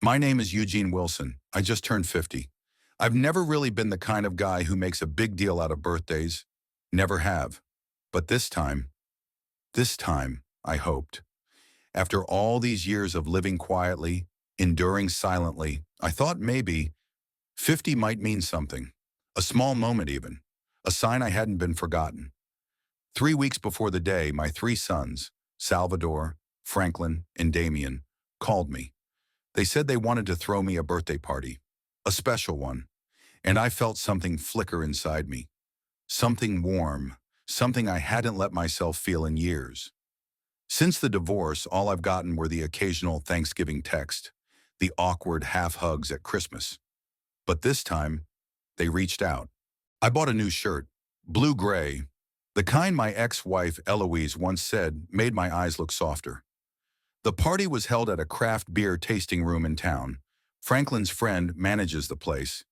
My name is Eugene Wilson. I just turned 50. I've never really been the kind of guy who makes a big deal out of birthdays. Never have. But this time, I hoped. After all these years of living quietly, enduring silently, I thought maybe 50 might mean something. A small moment even. A sign I hadn't been forgotten. 3 weeks before the day, my three sons, Salvador, Franklin, and Damien, called me. They said they wanted to throw me a birthday party, a special one, and I felt something flicker inside me. Something warm, something I hadn't let myself feel in years. Since the divorce, all I've gotten were the occasional Thanksgiving text, the awkward half hugs at Christmas. But this time, they reached out. I bought a new shirt, blue-gray, the kind my ex-wife Eloise once said made my eyes look softer. The party was held at a craft beer tasting room in town. Franklin's friend manages the place.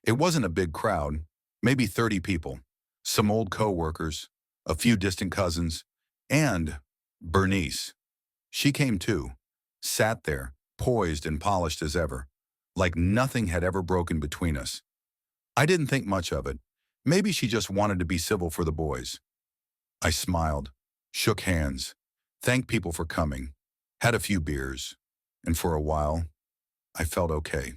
It wasn't a big crowd, maybe 30 people, some old co-workers, a few distant cousins, and Bernice. She came too, sat there, poised and polished as ever, like nothing had ever broken between us. I didn't think much of it. Maybe she just wanted to be civil for the boys. I smiled, shook hands, thanked people for coming, had a few beers, and for a while, I felt okay.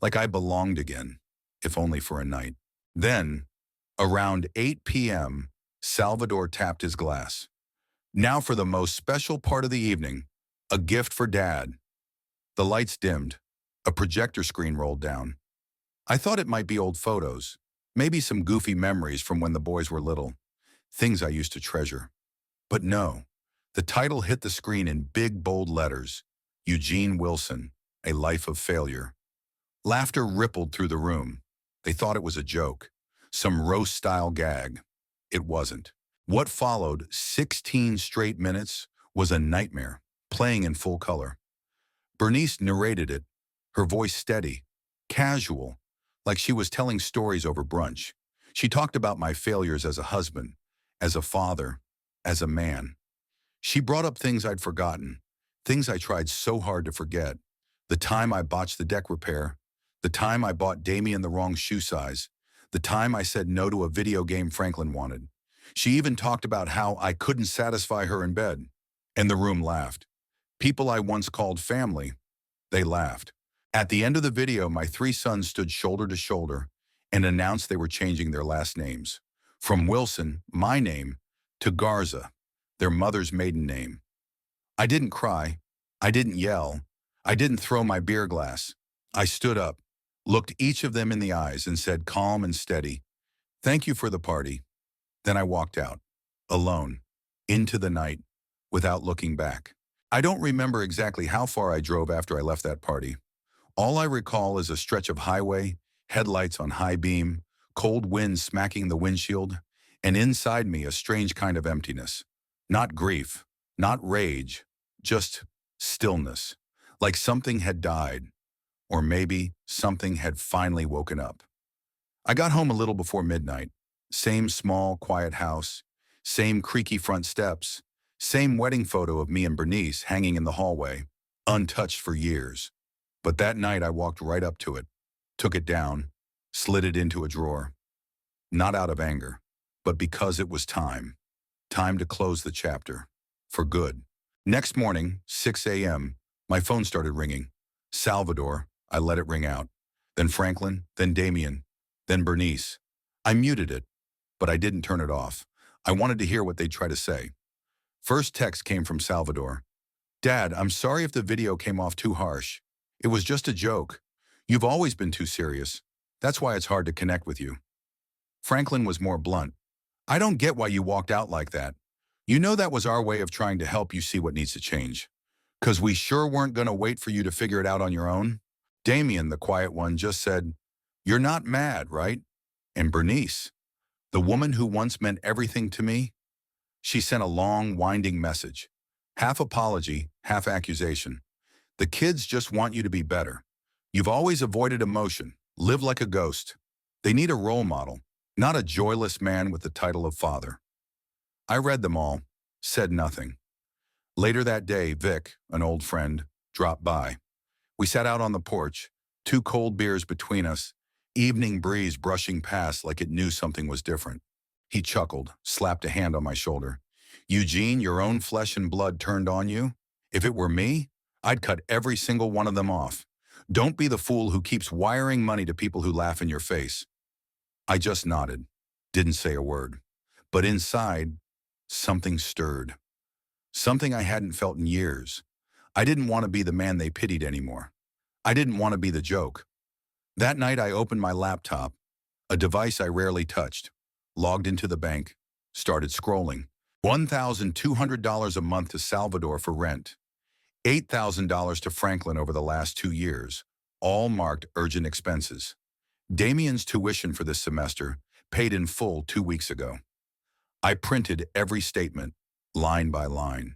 Like I belonged again, if only for a night. Then, around 8 p.m., Salvador tapped his glass. Now for the most special part of the evening, a gift for Dad. The lights dimmed. A projector screen rolled down. I thought it might be old photos, maybe some goofy memories from when the boys were little, things I used to treasure. But no, the title hit the screen in big, bold letters, Eugene Wilson, A Life of Failure. Laughter rippled through the room. They thought it was a joke, some roast-style gag. It wasn't. What followed 16 straight minutes was a nightmare, playing in full color. Bernice narrated it, her voice steady, casual, like she was telling stories over brunch. She talked about my failures as a husband, as a father, as a man. She brought up things I'd forgotten, things I tried so hard to forget. The time I botched the deck repair, the time I bought Damien the wrong shoe size, the time I said no to a video game Franklin wanted. She even talked about how I couldn't satisfy her in bed. And the room laughed. People I once called family, they laughed. At the end of the video, my three sons stood shoulder to shoulder and announced they were changing their last names. From Wilson, my name, to Garza, their mother's maiden name. I didn't cry. I didn't yell. I didn't throw my beer glass. I stood up, looked each of them in the eyes and said calm and steady, "Thank you for the party." Then I walked out, alone, into the night, without looking back. I don't remember exactly how far I drove after I left that party. All I recall is a stretch of highway, headlights on high beam, cold wind smacking the windshield, and inside me a strange kind of emptiness. Not grief, not rage, just stillness, like something had died, or maybe something had finally woken up. I got home a little before midnight. Same small, quiet house, same creaky front steps, same wedding photo of me and Bernice hanging in the hallway, untouched for years. But that night I walked right up to it, took it down, slid it into a drawer. Not out of anger, but because it was time. Time to close the chapter. For good. Next morning, 6 a.m., my phone started ringing. Salvador, I let it ring out. Then Franklin, then Damien, then Bernice. I muted it, but I didn't turn it off. I wanted to hear what they'd try to say. First text came from Salvador. "Dad, I'm sorry if the video came off too harsh. It was just a joke. You've always been too serious. That's why it's hard to connect with you." Franklin was more blunt. "I don't get why you walked out like that. You know that was our way of trying to help you see what needs to change. 'Cause we sure weren't gonna wait for you to figure it out on your own." Damien, the quiet one, just said, "You're not mad, right?" And Bernice, the woman who once meant everything to me, she sent a long, winding message. Half apology, half accusation. "The kids just want you to be better. You've always avoided emotion, lived like a ghost. They need a role model, not a joyless man with the title of father." I read them all, said nothing. Later that day, Vic, an old friend, dropped by. We sat out on the porch, two cold beers between us, evening breeze brushing past like it knew something was different. He chuckled, slapped a hand on my shoulder. Eugene, your own flesh and blood turned on you? If it were me, I'd cut every single one of them off. Don't be the fool who keeps wiring money to people who laugh in your face. I just nodded, didn't say a word. But inside, something stirred. Something I hadn't felt in years. I didn't want to be the man they pitied anymore. I didn't want to be the joke. That night I opened my laptop, a device I rarely touched, logged into the bank, started scrolling. $1,200 a month to Salvador for rent. $8,000 to Franklin over the last 2 years, all marked urgent expenses. Damien's tuition for this semester, paid in full 2 weeks ago. I printed every statement, line by line.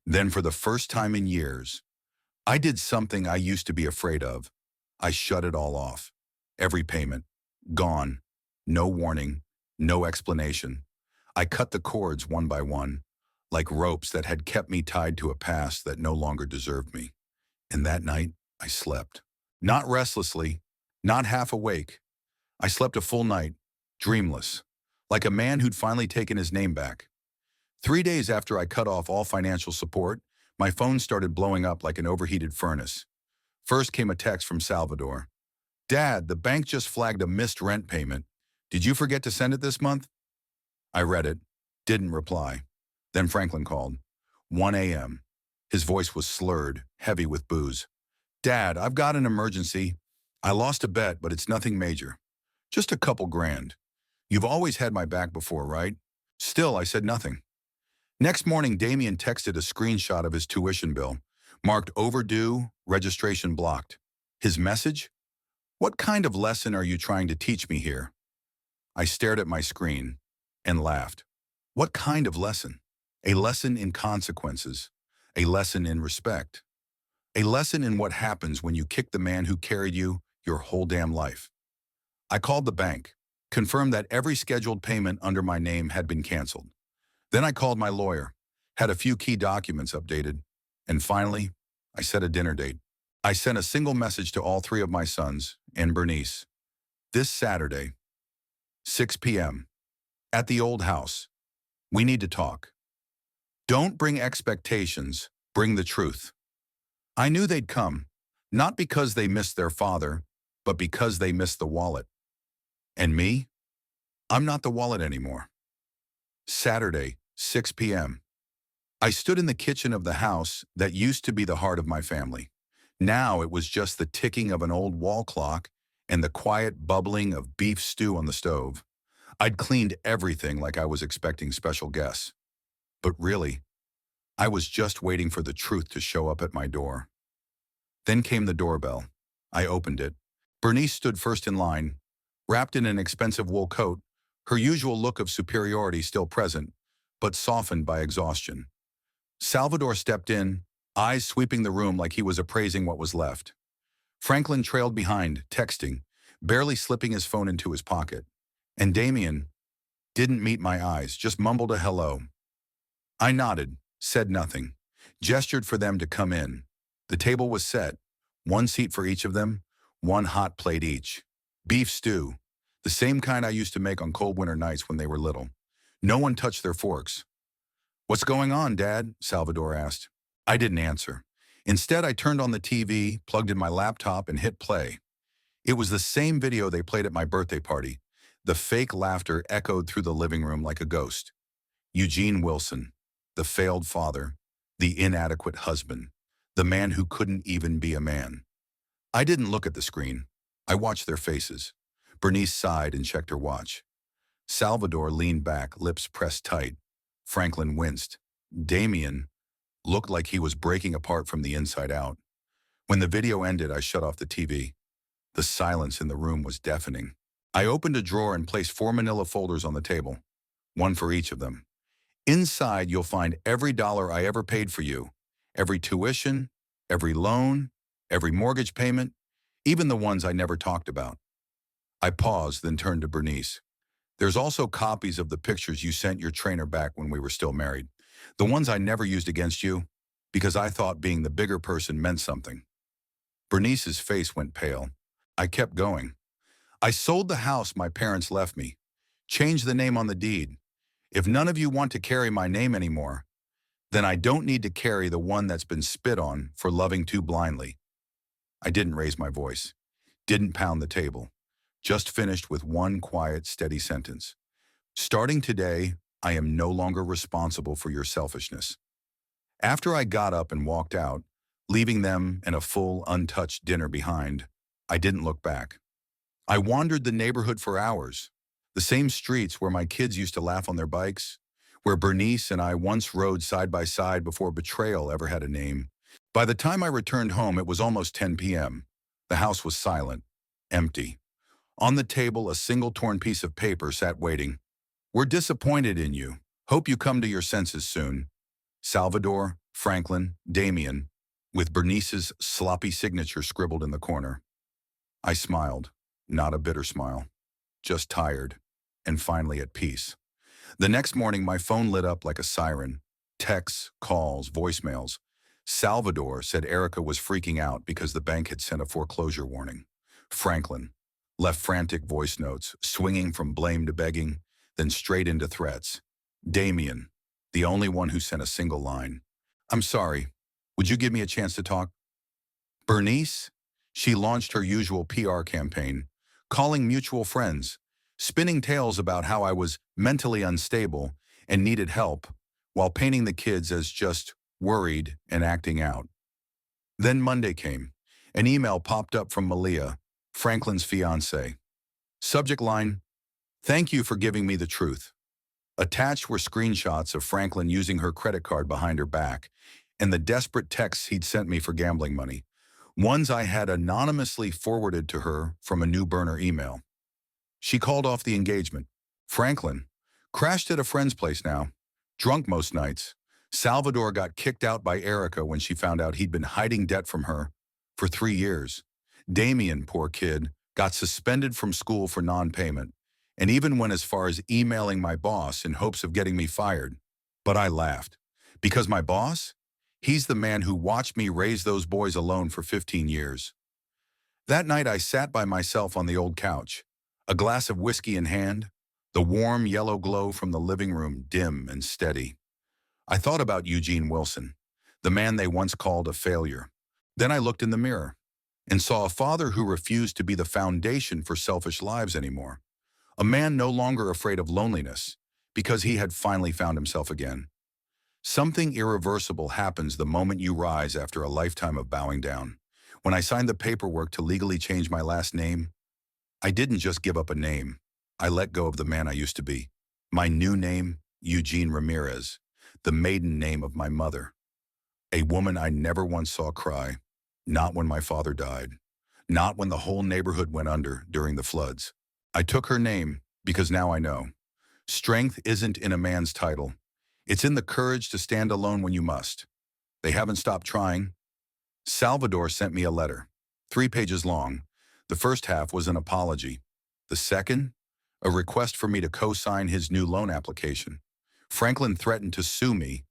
Then for the first time in years, I did something I used to be afraid of. I shut it all off. Every payment, gone. No warning, no explanation. I cut the cords one by one, like ropes that had kept me tied to a past that no longer deserved me. And that night, I slept. Not restlessly, not half awake. I slept a full night, dreamless, like a man who'd finally taken his name back. 3 days after I cut off all financial support, my phone started blowing up like an overheated furnace. First came a text from Salvador. Dad, the bank just flagged a missed rent payment. Did you forget to send it this month? I read it, didn't reply. Then Franklin called. 1 a.m. His voice was slurred, heavy with booze. Dad, I've got an emergency. I lost a bet, but it's nothing major. Just a couple grand. You've always had my back before, right? Still, I said nothing. Next morning, Damien texted a screenshot of his tuition bill, marked overdue, registration blocked. His message? What kind of lesson are you trying to teach me here? I stared at my screen and laughed. What kind of lesson? A lesson in consequences. A lesson in respect. A lesson in what happens when you kick the man who carried you your whole damn life. I called the bank, confirmed that every scheduled payment under my name had been canceled. Then I called my lawyer, had a few key documents updated, and finally, I set a dinner date. I sent a single message to all 3 of my sons and Bernice. This Saturday, 6 p.m., at the old house. We need to talk. Don't bring expectations, bring the truth. I knew they'd come, not because they missed their father, but because they missed the wallet. And me? I'm not the wallet anymore. Saturday, 6 p.m. I stood in the kitchen of the house that used to be the heart of my family. Now it was just the ticking of an old wall clock and the quiet bubbling of beef stew on the stove. I'd cleaned everything like I was expecting special guests. But really, I was just waiting for the truth to show up at my door. Then came the doorbell. I opened it. Bernice stood first in line, wrapped in an expensive wool coat, her usual look of superiority still present, but softened by exhaustion. Salvador stepped in, eyes sweeping the room like he was appraising what was left. Franklin trailed behind, texting, barely slipping his phone into his pocket. And Damien didn't meet my eyes, just mumbled a hello. I nodded, said nothing, gestured for them to come in. The table was set, 1 seat for each of them, 1 hot plate each. Beef stew, the same kind I used to make on cold winter nights when they were little. No one touched their forks. What's going on, Dad? Salvador asked. I didn't answer. Instead, I turned on the TV, plugged in my laptop, and hit play. It was the same video they played at my birthday party. The fake laughter echoed through the living room like a ghost. Eugene Wilson, the failed father, the inadequate husband, the man who couldn't even be a man. I didn't look at the screen. I watched their faces. Bernice sighed and checked her watch. Salvador leaned back, lips pressed tight. Franklin winced. Damien looked like he was breaking apart from the inside out. When the video ended, I shut off the TV. The silence in the room was deafening. I opened a drawer and placed 4 manila folders on the table, 1 for each of them. Inside, you'll find every dollar I ever paid for you, every tuition, every loan, every mortgage payment, even the ones I never talked about. I paused, then turned to Bernice. There's also copies of the pictures you sent your trainer back when we were still married. The ones I never used against you, because I thought being the bigger person meant something. Bernice's face went pale. I kept going. I sold the house my parents left me. Changed the name on the deed. If none of you want to carry my name anymore, then I don't need to carry the one that's been spit on for loving too blindly. I didn't raise my voice. Didn't pound the table. Just finished with one quiet, steady sentence. Starting today, I am no longer responsible for your selfishness. After I got up and walked out, leaving them and a full, untouched dinner behind, I didn't look back. I wandered the neighborhood for hours, the same streets where my kids used to laugh on their bikes, where Bernice and I once rode side by side before betrayal ever had a name. By the time I returned home, it was almost 10 p.m. The house was silent, empty. On the table, a single torn piece of paper sat waiting. We're disappointed in you. Hope you come to your senses soon. Salvador, Franklin, Damien, with Bernice's sloppy signature scribbled in the corner. I smiled, not a bitter smile, just tired, and finally at peace. The next morning, my phone lit up like a siren. Texts, calls, voicemails. Salvador said Erica was freaking out because the bank had sent a foreclosure warning. Franklin left frantic voice notes, swinging from blame to begging, then straight into threats. Damien, the only one who sent a single line. I'm sorry. Would you give me a chance to talk? Bernice? She launched her usual PR campaign, calling mutual friends, spinning tales about how I was mentally unstable and needed help, while painting the kids as just worried and acting out. Then Monday came. An email popped up from Malia, Franklin's fiancée. Subject line, "Thank you for giving me the truth." Attached were screenshots of Franklin using her credit card behind her back and the desperate texts he'd sent me for gambling money, ones I had anonymously forwarded to her from a new burner email. She called off the engagement. Franklin crashed at a friend's place now, drunk most nights. Salvador got kicked out by Erica when she found out he'd been hiding debt from her for 3 years. Damien, poor kid, got suspended from school for non-payment, and even went as far as emailing my boss in hopes of getting me fired. But I laughed, because my boss? He's the man who watched me raise those boys alone for 15 years. That night I sat by myself on the old couch, a glass of whiskey in hand, the warm yellow glow from the living room dim and steady. I thought about Eugene Wilson, the man they once called a failure. Then I looked in the mirror and saw a father who refused to be the foundation for selfish lives anymore. A man no longer afraid of loneliness because he had finally found himself again. Something irreversible happens the moment you rise after a lifetime of bowing down. When I signed the paperwork to legally change my last name, I didn't just give up a name. I let go of the man I used to be. My new name, Eugene Ramirez, the maiden name of my mother. A woman I never once saw cry, not when my father died, not when the whole neighborhood went under during the floods. I took her name because now I know. Strength isn't in a man's title. It's in the courage to stand alone when you must. They haven't stopped trying. Salvador sent me a letter, 3 pages long. The first half was an apology. The second, a request for me to co-sign his new loan application. Franklin threatened to sue me,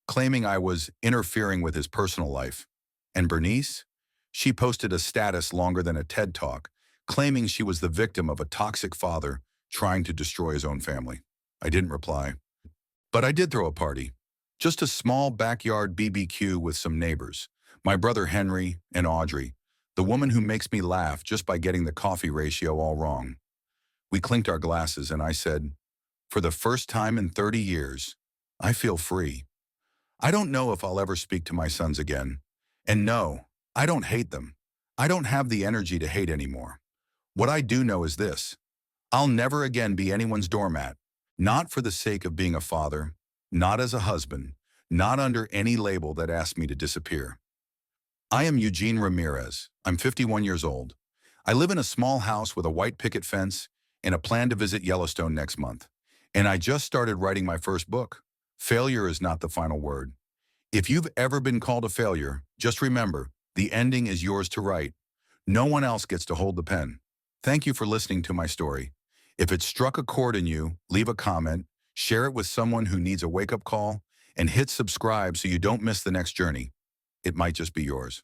claiming I was interfering with his personal life. And Bernice? She posted a status longer than a TED Talk, claiming she was the victim of a toxic father trying to destroy his own family. I didn't reply. But I did throw a party. Just a small backyard BBQ with some neighbors. My brother Henry and Audrey, the woman who makes me laugh just by getting the coffee ratio all wrong. We clinked our glasses and I said, for the first time in 30 years, I feel free. I don't know if I'll ever speak to my sons again. And no, I don't hate them. I don't have the energy to hate anymore. What I do know is this. I'll never again be anyone's doormat, not for the sake of being a father, not as a husband, not under any label that asks me to disappear. I am Eugene Ramirez. I'm 51 years old. I live in a small house with a white picket fence and a plan to visit Yellowstone next month. And I just started writing my first book. Failure is not the final word. If you've ever been called a failure, just remember, the ending is yours to write. No one else gets to hold the pen. Thank you for listening to my story. If it struck a chord in you, leave a comment, share it with someone who needs a wake-up call, and hit subscribe so you don't miss the next journey. It might just be yours.